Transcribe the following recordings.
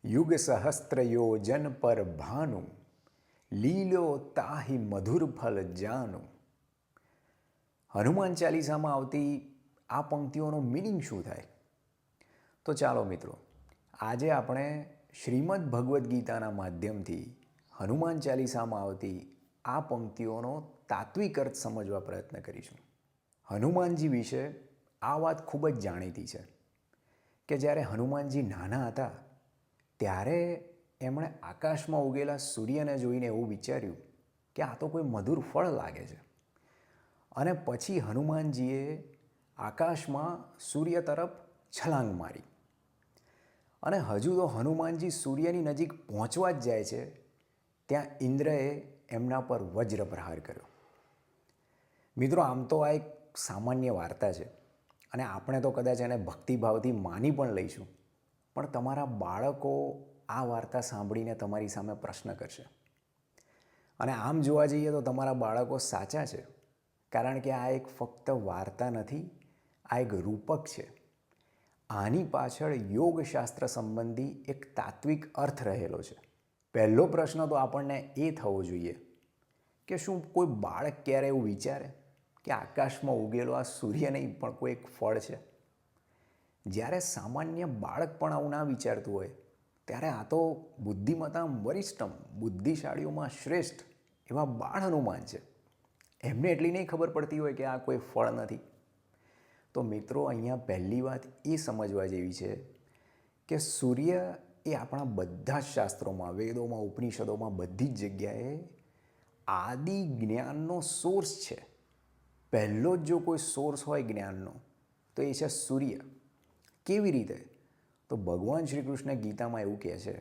યુગ સહસ્ત્ર યોજન પર ભાનુ, લીલો તાહી મધુર ફલ જાનુ. હનુમાન ચાલીસામાં આવતી આ પંક્તિઓનો મિનિંગ શું થાય? તો ચાલો મિત્રો, આજે આપણે શ્રીમદ્ ભગવદ્ ગીતાના માધ્યમથી હનુમાન ચાલીસામાં આવતી આ પંક્તિઓનો તાત્વિક અર્થ સમજવા પ્રયત્ન કરીશું. હનુમાનજી વિશે આ વાત ખૂબ જ જાણીતી છે કે જ્યારે હનુમાનજી નાના હતા ત્યારે એમણે આકાશમાં ઉગેલા સૂર્યને જોઈને એવું વિચાર્યું કે આ તો કોઈ મધુર ફળ લાગે છે. અને પછી હનુમાનજીએ આકાશમાં સૂર્ય તરફ છલાંગ મારી. અને હજુ તો હનુમાનજી સૂર્યની નજીક પહોંચવા જ જાય છે ત્યાં ઇન્દ્રએ એમના પર વજ્ર પ્રહાર કર્યો. મિત્રો, આમ તો આ એક સામાન્ય વાર્તા છે અને આપણે તો કદાચ એને ભક્તિભાવથી માની પણ લઈશું, પણ તમારા બાળકો આ વાર્તા સાંભળીને તમારી સામે પ્રશ્ન કરશે. અને આમ જોવા જઈએ તો તમારા બાળકો સાચા છે, કારણ કે આ એક ફક્ત વાર્તા નથી, આ એક રૂપક છે. આની પાછળ યોગશાસ્ત્ર સંબંધી એક તાત્વિક અર્થ રહેલો છે. પહેલો પ્રશ્ન તો આપણને એ થવો જોઈએ કે શું કોઈ બાળક ક્યારે એવું વિચારે કે આકાશમાં ઉગેલો આ સૂર્ય નહીં પણ કોઈ એક ફળ છે? જ્યારે સામાન્ય બાળક પણ આવું ના વિચારતું હોય ત્યારે આ તો બુદ્ધિમત્તા વરિષ્ઠમ, બુદ્ધિશાળીઓમાં શ્રેષ્ઠ એવા બાળ હનુમાન છે. એમને એટલી નહીં ખબર પડતી હોય કે આ કોઈ ફળ નથી. તો મિત્રો, અહીંયા પહેલી વાત એ સમજવા જેવી છે કે સૂર્ય એ આપણા બધા જ શાસ્ત્રોમાં, વેદોમાં, ઉપનિષદોમાં બધી જ જગ્યાએ આદિ જ્ઞાનનો સોર્સ છે. પહેલો જ જો કોઈ સોર્સ હોય જ્ઞાનનો તો એ છે સૂર્ય. કેવી રીતે? તો ભગવાન શ્રી કૃષ્ણ ગીતામાં એવું કહે છે,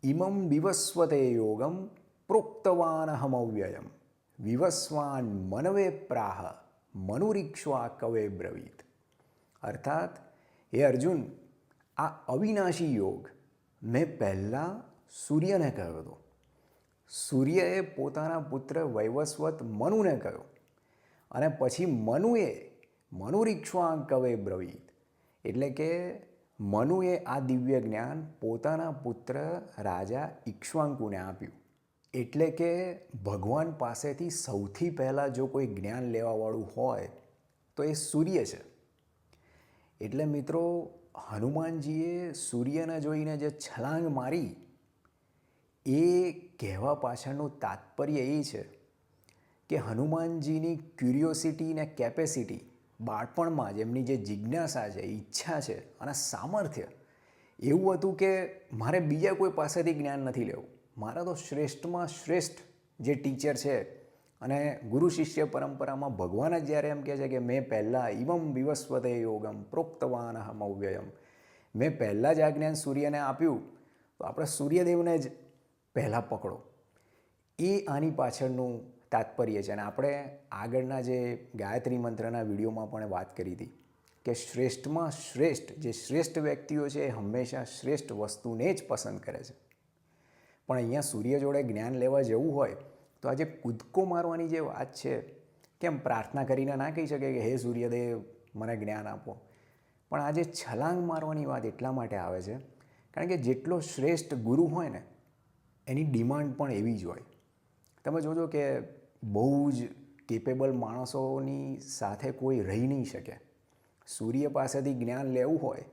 ઇમં વિવસ્વતે યોગમ પ્રોક્તવાનહમ અવ્યયમ વિવસ્વાન મનવે પ્રાહ મનુરીક્ષ્વા કવે બ્રવીત. અર્થાત, હે અર્જુન, આ અવિનાશી યોગ મેં પહેલાં સૂર્યને કહ્યો હતો. સૂર્યએ પોતાના પુત્ર વૈવસ્વત મનુને કહ્યો અને પછી મનુએ મનુરીક્ષ્વા કવે બ્રવીત, એટલે કે મનુએ આ દિવ્ય જ્ઞાન પોતાના પુત્ર રાજા ઇક્ષ્વાકુને આપ્યું. એટલે કે ભગવાન પાસેથી સૌથી પહેલાં જો કોઈ જ્ઞાન લેવાવાળું હોય તો એ સૂર્ય છે. એટલે મિત્રો, હનુમાનજીએ સૂર્યને જોઈને જે છલાંગ મારી એ કહેવા પાછળનું તાત્પર્ય એ છે કે હનુમાનજીની ક્યુરિયોસિટી ને કેપેસિટી બાળપણમાં જ એમની જે જિજ્ઞાસા છે, ઈચ્છા છે અને સામર્થ્ય એવું હતું કે મારે બીજા કોઈ પાસેથી જ્ઞાન નથી લેવું, મારા તો શ્રેષ્ઠમાં શ્રેષ્ઠ જે ટીચર છે. અને ગુરુ શિષ્ય પરંપરામાં ભગવાન જ જ્યારે એમ કહે છે કે મેં પહેલાં ઇવમ વિવસ્વતે યોગમ પ્રોક્તવાનહમ અવ્યયમ, મેં પહેલાં જ આ જ્ઞાન સૂર્યને આપ્યું, તો આપણે સૂર્યદેવને જ પહેલાં પકડો. એ આની પાછળનું તાત્પર્ય છે. અને આપણે આગળના જે ગાયત્રી મંત્રના વિડીયોમાં પણ વાત કરી હતી કે શ્રેષ્ઠમાં શ્રેષ્ઠ જે શ્રેષ્ઠ વ્યક્તિઓ છે એ હંમેશા શ્રેષ્ઠ વસ્તુને જ પસંદ કરે છે. પણ અહીંયા સૂર્ય જોડે જ્ઞાન લેવા જવું હોય તો આજે કૂદકો મારવાની જે વાત છે, કેમ પ્રાર્થના કરીને ના કહી શકે કે હે સૂર્યદેવ મને જ્ઞાન આપો? પણ આજે છલાંગ મારવાની વાત એટલા માટે આવે છે કારણ કે જેટલો શ્રેષ્ઠ ગુરુ હોય ને એની ડિમાન્ડ પણ એવી જ હોય. તમે જોજો કે બહુ જ કેપેબલ માણસોની સાથે કોઈ રહી નહીં શકે. સૂર્ય પાસેથી જ્ઞાન લેવું હોય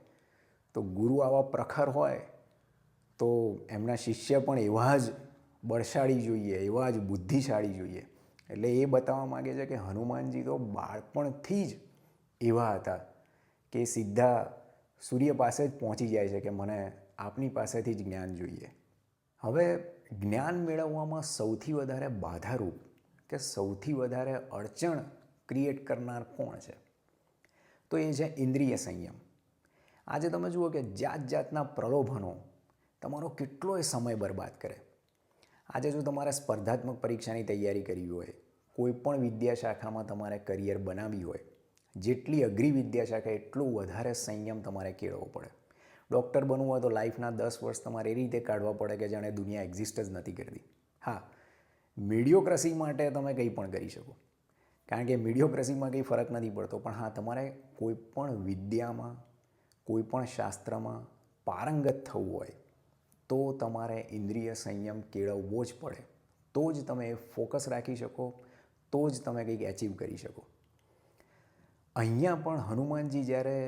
તો ગુરુ આવા પ્રખર હોય તો એમના શિષ્ય પણ એવા જ બળશાળી જોઈએ, એવા જ બુદ્ધિશાળી જોઈએ. એટલે એ બતાવવા માગે છે કે હનુમાનજી તો બાળપણથી જ એવા હતા કે સીધા સૂર્ય પાસે જ પહોંચી જાય છે કે મને આપની પાસેથી જ જ્ઞાન જોઈએ. હવે જ્ઞાન મેળવવામાં સૌથી વધારે બાધારૂપ કે સૌથી વધારે અડચણ ક્રિએટ કરનાર કોણ છે? તો એ છે ઇન્દ્રિય સંયમ. આજે તમે જુઓ કે જાત જાતના પ્રલોભનો તમારો કેટલોય સમય બરબાદ કરે. આજે જો તમારે સ્પર્ધાત્મક પરીક્ષાની તૈયારી કરવી હોય, કોઈ પણ વિદ્યાશાખામાં તમારે કરિયર બનાવવી હોય, જેટલી અઘરી વિદ્યાશાખા એટલું વધારે સંયમ તમારે કેળવવો પડે. ડૉક્ટર બનવું હોય તો લાઈફના 10 વર્ષ તમારે એ રીતે કાઢવા પડે કે જાણે દુનિયા એક્ઝિસ્ટ જ નથી કરતી. હા, મીડિયોક્રસી માટે તમે કંઈ પણ કરી શકો, કારણ કે મીડિયોક્રસીમાં કંઈ ફરક નથી પડતો. પણ હા, તમારે કોઈ પણ વિદ્યામાં, કોઈ પણ શાસ્ત્રમાં પારંગત થવું હોય તો તમારે ઇન્દ્રિય સંયમ કેળવવો જ પડે. તો જ તમે ફોકસ રાખી શકો, તો જ તમે કંઈક એચીવ કરી શકો. અહીંયા પણ હનુમાનજી જ્યારે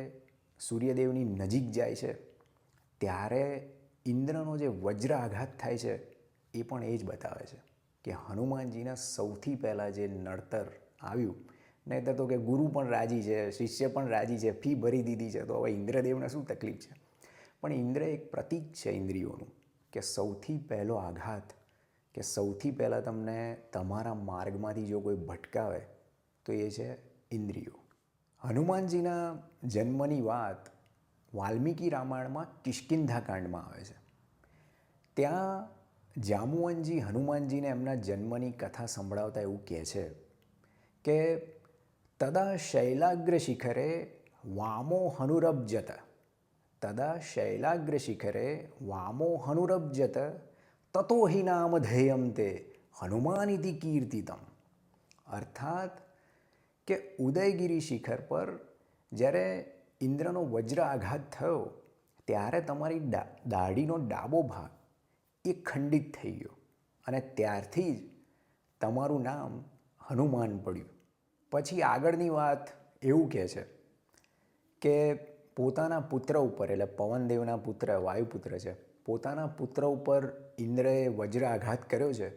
સૂર્યદેવની નજીક જાય છે ત્યારે ઇન્દ્રનો જે વજ્ર આઘાત થાય છે એ પણ એ જ બતાવે છે કે હનુમાનજીના સૌથી પહેલાં જે નડતર આવ્યું, નહીંતર તો કે ગુરુ પણ રાજી છે, શિષ્ય પણ રાજી છે, ફી ભરી દીધી છે, તો હવે ઇન્દ્રદેવને શું તકલીફ છે. પણ ઇન્દ્ર એક પ્રતીક છે ઇન્દ્રિયોનું, કે સૌથી પહેલો આઘાત, કે સૌથી પહેલાં તમને તમારા માર્ગમાંથી જો કોઈ ભટકાવે તો એ છે ઇન્દ્રિયો. હનુમાનજીના જન્મની વાત વાલ્મીકી રામાયણમાં કિષ્કિંધા કાંડમાં આવે છે. ત્યાં જામુવનજી હનુમાનજીને એમના જન્મની કથા સંભળાવતા એવું કહે છે કે તદા શૈલાગ્ર શિખરે વામો હનુરબ્જત, તદા શૈલાગ્ર શિખરે વામો હનુરબ્જત તતો હિ નામ ધેયમ તે હનુમાનિતિ કીર્તિતમ. અર્થાત કે ઉદયગીરી શિખર પર જ્યારે ઇન્દ્રનો વજ્ર આઘાત થયો ત્યારે તમારી દાઢીનો ડાબો ભાગ એ ખંડિત થઈ ગયો અને ત્યારથી જ તમારું નામ હનુમાન પડ્યું. પછી આગળની વાત એવું કહે છે કે પોતાના પુત્ર ઉપર, એટલે પવનદેવના પુત્ર વાયુપુત્ર છે, પોતાના પુત્ર ઉપર ઇન્દ્રએ વજ્ર આઘાત કર્યો છે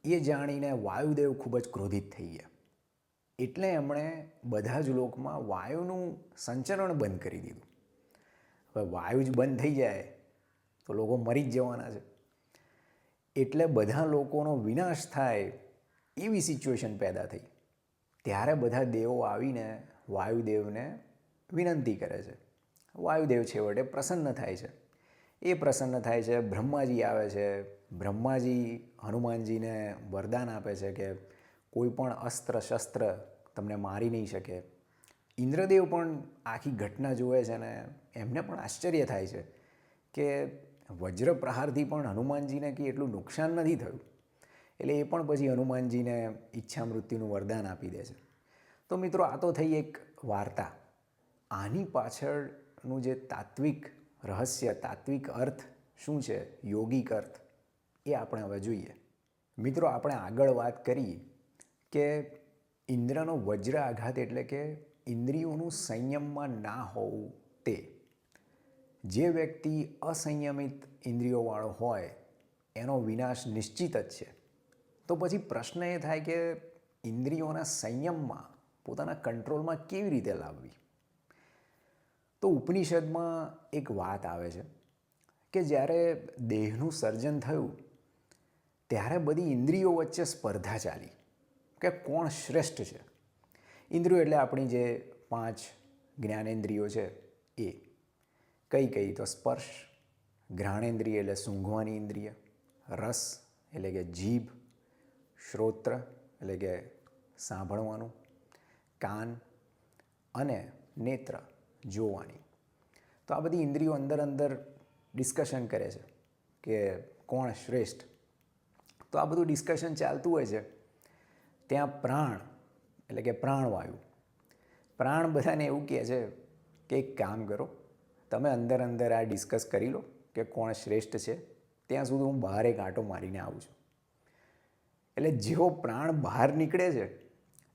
એ જાણીને વાયુદેવ ખૂબ જ ક્રોધિત થઈ ગયા. એટલે એમણે બધા જ લોકમાં વાયુનું સંચરણ બંધ કરી દીધું. હવે વાયુ જ બંધ થઈ જાય તો લોકો મરી જ જવાના છે. એટલે બધા લોકોનો વિનાશ થાય એવી સિચ્યુએશન પેદા થઈ. ત્યારે બધા દેવો આવીને વાયુદેવને વિનંતી કરે છે. વાયુદેવ છેવટે પ્રસન્ન થાય છે. એ પ્રસન્ન થાય છે, બ્રહ્માજી આવે છે. બ્રહ્માજી હનુમાનજીને વરદાન આપે છે કે કોઈ પણ અસ્ત્ર શસ્ત્ર તમને મારી નહીં શકે. ઇન્દ્રદેવ પણ આખી ઘટના જુએ છે ને એમને પણ આશ્ચર્ય થાય છે કે વજ્ર પ્રહારથી પણ હનુમાનજીને કંઈ એટલું નુકસાન નથી થયું. એટલે એ પણ પછી હનુમાનજીને ઈચ્છા મૃત્યુનું વરદાન આપી દે છે. તો મિત્રો, આ તો થઈ એક વાર્તા. આની પાછળનું જે તાત્વિક રહસ્ય, તાત્વિક અર્થ શું છે, યોગિક અર્થ, એ આપણે હવે જોઈએ. મિત્રો, આપણે આગળ વાત કરી કે ઇન્દ્રનો વજ્ર આઘાત એટલે કે ઇન્દ્રિયોનું સંયમમાં ના હોવું તે. જે વ્યક્તિ અસંયમિત ઇન્દ્રિયોવાળો હોય એનો વિનાશ નિશ્ચિત જ છે. તો પછી પ્રશ્ન એ થાય કે ઇન્દ્રિયોના સંયમમાં, પોતાના કંટ્રોલમાં કેવી રીતે લાવવી. તો ઉપનિષદમાં એક વાત આવે છે કે જ્યારે દેહનું સર્જન થયું ત્યારે બધી ઇન્દ્રિયો વચ્ચે સ્પર્ધા ચાલી કે કોણ શ્રેષ્ઠ છે. ઇન્દ્રિયો એટલે આપણી જે 5 જ્ઞાનેન્દ્રિયો છે એ કઈ કઈ, તો સ્પર્શ, ઘ્રાણેન્દ્રિય એટલે સૂંઘવાની ઇન્દ્રિય, રસ એટલે કે જીભ, શ્રોત્ર એટલે કે સાંભળવાનું, કાન અને નેત્ર જોવાની. તો આ બધી ઇન્દ્રિયો અંદર અંદર ડિસ્કશન કરે છે કે કોણ શ્રેષ્ઠ. તો આ બધું ડિસ્કશન ચાલતું હોય છે ત્યાં પ્રાણ એટલે કે પ્રાણવાયુ, પ્રાણ બધાને એવું કહે છે કે એક કામ કરો, તમે અંદર અંદર આ ડિસ્કસ કરી લો કે કોણ શ્રેષ્ઠ છે, ત્યાં સુધી હું બહાર એક આંટો મારીને આવું છું. એટલે જેવો પ્રાણ બહાર નીકળે છે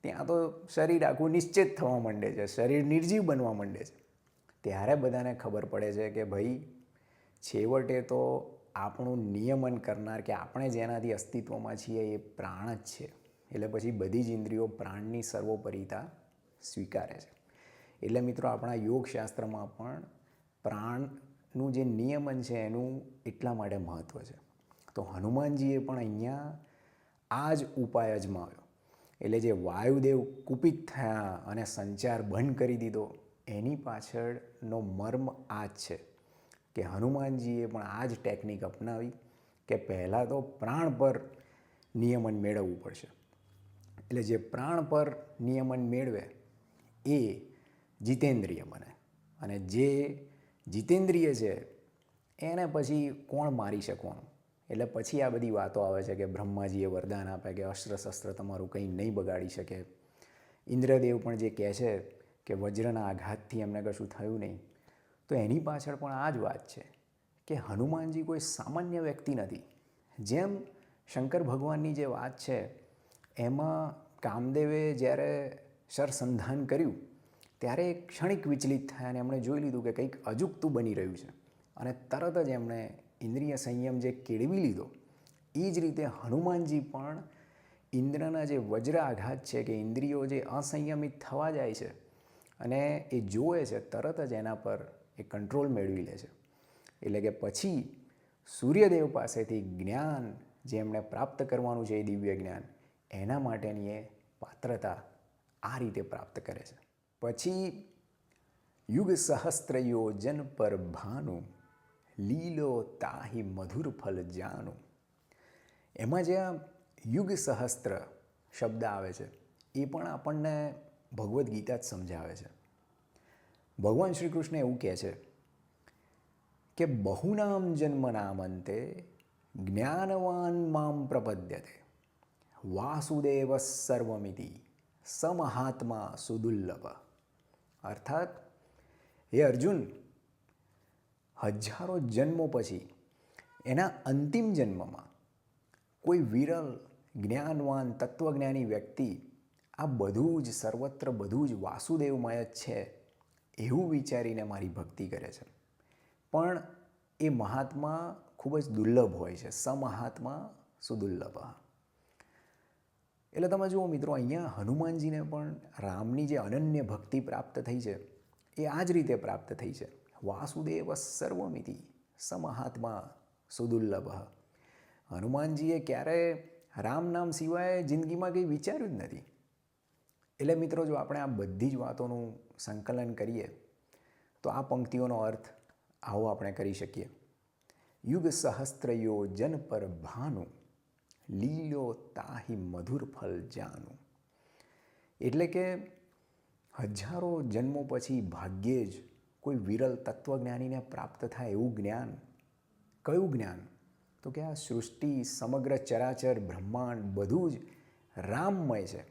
ત્યાં તો શરીર આખું નિશ્ચિત થવા માંડે છે, શરીર નિર્જીવ બનવા માંડે છે. ત્યારે બધાને ખબર પડે છે કે ભાઈ છેવટે તો આપણું નિયમન કરનાર, કે આપણે જેનાથી અસ્તિત્વમાં છીએ, એ પ્રાણ જ છે. એટલે પછી બધી જ ઇન્દ્રિયો પ્રાણની સર્વોપરિતા સ્વીકારે છે. એટલે મિત્રો, આપણા યોગશાસ્ત્રમાં પણ પ્રાણનું જે નિયમન છે એનું એટલા માટે મહત્ત્વ છે. તો હનુમાનજીએ પણ અહીંયા આ જ ઉપાય અજમાવ્યો. એટલે જે વાયુદેવ કુપિત થયા અને સંચાર બંધ કરી દીધો, એની પાછળનો મર્મ આ જ છે કે હનુમાનજીએ પણ આ જ ટેકનિક અપનાવી કે પહેલાં તો પ્રાણ પર નિયમન મેળવવું પડશે. એટલે જે પ્રાણ પર નિયમન મેળવે એ જીતેન્દ્રિય બને, અને જે જીતેન્દ્રિય છે એને પછી કોણ મારી શકવાનું. એટલે પછી આ બધી વાતો આવે છે કે બ્રહ્માજીએ વરદાન આપે કે અસ્ત્ર શસ્ત્ર તમારું કંઈ નહીં બગાડી શકે. ઇન્દ્રદેવ પણ જે કહે છે કે વજ્રના આઘાતથી એમને કશું થયું નહીં. તો એની પાછળ પણ આ જ વાત છે કે હનુમાનજી કોઈ સામાન્ય વ્યક્તિ નથી. જેમ શંકર ભગવાનની જે વાત છે એમાં કામદેવે જ્યારે સરસંધાન કર્યું ત્યારે એક ક્ષણિક વિચલિત થયા અને એમણે જોઈ લીધું કે કંઈક અજુગતું બની રહ્યું છે અને તરત જ એમણે ઇન્દ્રિય સંયમ જે કેળવી લીધો. એ જ રીતે હનુમાનજી પણ ઇન્દ્રના જે વજ્ર આઘાત છે કે ઇન્દ્રિયો જે અસંયમિત થવા જાય છે અને એ જોવે છે તરત જ એના પર એ કંટ્રોલ મેળવી લે છે. એટલે કે પછી સૂર્યદેવ પાસેથી જ્ઞાન જે એમણે પ્રાપ્ત કરવાનું છે એ દિવ્ય જ્ઞાન એના માટેની એ પાત્રતા આ રીતે પ્રાપ્ત કરે છે. પછી યુગ સહસ્ત્ર યોજન પર ભાનુ લીલો તાહી મધુર ફલ જાનું. એમાં જે આ યુગ સહસ્ત્ર શબ્દ આવે છે એ પણ આપણને ભગવદ્ ગીતા જ સમજાવે છે. ભગવાન શ્રી કૃષ્ણ એવું કહે છે કે બહુનામ જન્મનામંતે જ્ઞાનવાન મામ પ્રપદ્યતે વાસુદેવ સર્વમિતિ સમહાત્મા સુદુર્લભ. અર્થાત હે અર્જુન, હજારો જન્મો પછી એના અંતિમ જન્મમાં કોઈ વિરલ જ્ઞાનવાન તત્વજ્ઞાની વ્યક્તિ આ બધું જ સર્વત્ર બધું જ વાસુદેવમય જ છે એવું વિચારીને મારી ભક્તિ કરે છે. પણ એ મહાત્મા ખૂબ જ દુર્લભ હોય છે. સમહાત્મા સુદુર્લભ. એટલે તમે જુઓ મિત્રો, અહીંયા હનુમાનજીને પણ રામની જે અનન્ય ભક્તિ પ્રાપ્ત થઈ છે એ આ જ રીતે પ્રાપ્ત થઈ છે. વાસુદેવ સર્વમિતિ સમહાત્મા સુદુર્લભ. હનુમાનજીએ ક્યારેય રામ નામ સિવાય જિંદગીમાં કંઈ વિચાર્યું જ નથી. એટલે મિત્રો, જો આપણે આ બધી જ વાતોનું સંકલન કરીએ તો આ પંક્તિઓનો અર્થ આવો આપણે કરી શકીએ. યુગ સહસ્ત્ર યોજન પર ભાનુ લીલો તાહી મધુર ફલ જાનું. એટલે કે હજારો જન્મો પછી ભાગ્યે જ કોઈ વિરલ તત્વજ્ઞાનીને પ્રાપ્ત થાય એવું જ્ઞાન. કયું જ્ઞાન? તો કે આ સૃષ્ટિ, સમગ્ર ચરાચર બ્રહ્માંડ બધું જ રામમય છે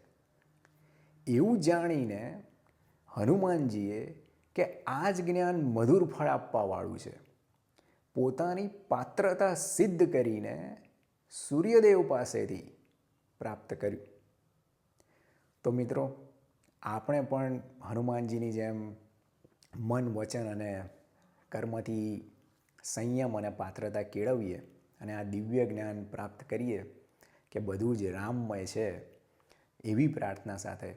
એવું જાણીને હનુમાનજીએ કે આ જ જ્ઞાન મધુર ફળ આપવાવાળું છે પોતાની પાત્રતા સિદ્ધ કરીને સૂર્યદેવ પાસેથી પ્રાપ્ત કર્યું. તો મિત્રો, આપણે પણ હનુમાનજીની જેમ મન, વચન અને કર્મથી સંયમ અને પાત્રતા કેળવીએ અને આ દિવ્ય જ્ઞાન પ્રાપ્ત કરીએ કે બધું જ રામમય છે. એવી પ્રાર્થના સાથે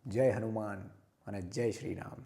જય હનુમાન અને જય શ્રી રામ.